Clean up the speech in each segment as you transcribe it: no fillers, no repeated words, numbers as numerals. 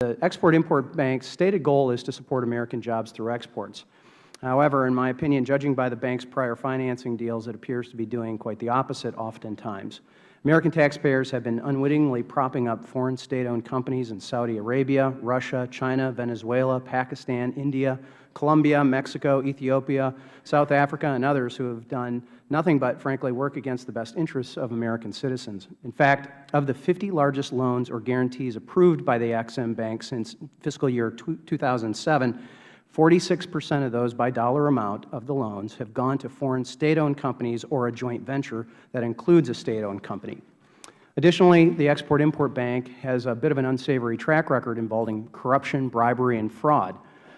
The Export-Import Bank's stated goal is to support American jobs through exports. However, in my opinion, judging by the bank's prior financing deals, it appears to be doing quite the opposite oftentimes. American taxpayers have been unwittingly propping up foreign state-owned companies in Saudi Arabia, Russia, China, Venezuela, Pakistan, India, Colombia, Mexico, Ethiopia, South Africa, and others who have done nothing but, frankly, work against the best interests of American citizens. In fact, of the 50 largest loans or guarantees approved by the EXIM Bank since fiscal year 2007, 46% of those by dollar amount of the loans have gone to foreign state-owned companies or a joint venture that includes a state-owned company. Additionally, the Export-Import Bank has a bit of an unsavory track record involving corruption, bribery, and fraud.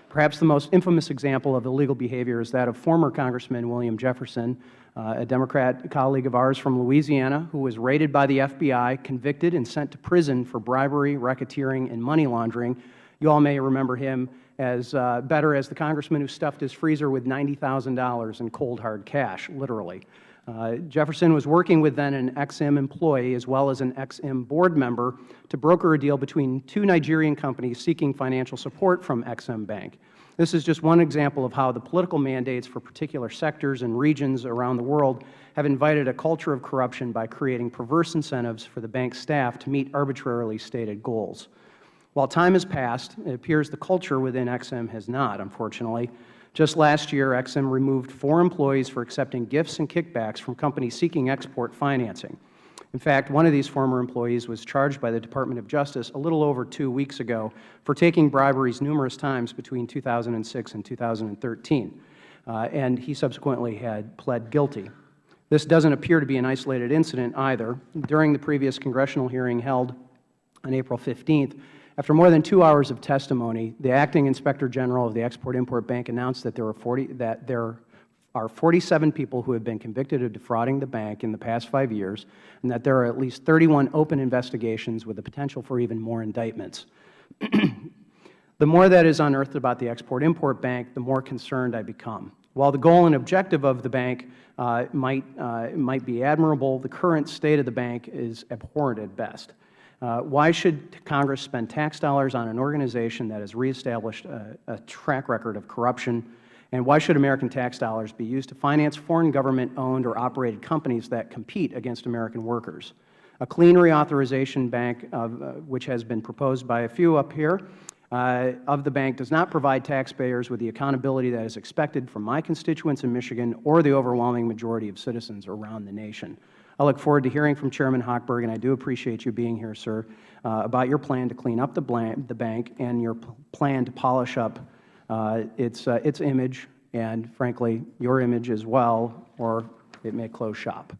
Perhaps the most infamous example of illegal behavior is that of former Congressman William Jefferson, a Democrat colleague of ours from Louisiana, who was raided by the FBI, convicted, and sent to prison for bribery, racketeering, and money laundering. You all may remember him as better as the congressman who stuffed his freezer with $90,000 in cold, hard cash, literally. Jefferson was working with then an EXIM employee as well as an EXIM board member to broker a deal between two Nigerian companies seeking financial support from EXIM Bank. This is just one example of how the political mandates for particular sectors and regions around the world have invited a culture of corruption by creating perverse incentives for the bank staff to meet arbitrarily stated goals. While time has passed, it appears the culture within EXIM has not, unfortunately. Just last year, EXIM removed 4 employees for accepting gifts and kickbacks from companies seeking export financing. In fact, one of these former employees was charged by the Department of Justice a little over 2 weeks ago for taking briberies numerous times between 2006 and 2013, and he subsequently had pled guilty. This doesn't appear to be an isolated incident either. During the previous congressional hearing held on April 15th, after more than 2 hours of testimony, the Acting Inspector General of the Export-Import Bank announced that there are 47 people who have been convicted of defrauding the bank in the past 5 years, and that there are at least 31 open investigations with the potential for even more indictments. The more that is unearthed about the Export-Import Bank, the more concerned I become. While the goal and objective of the bank might be admirable, the current state of the bank is abhorrent at best. Why should Congress spend tax dollars on an organization that has reestablished a track record of corruption? And why should American tax dollars be used to finance foreign government-owned or operated companies that compete against American workers? A clean reauthorization bank, which has been proposed by a few up here, of the bank does not provide taxpayers with the accountability that is expected from my constituents in Michigan or the overwhelming majority of citizens around the nation. I look forward to hearing from Chairman Hochberg, and I do appreciate you being here, sir, about your plan to clean up the bank and your plan to polish up its image and, frankly, your image as well, or it may close shop.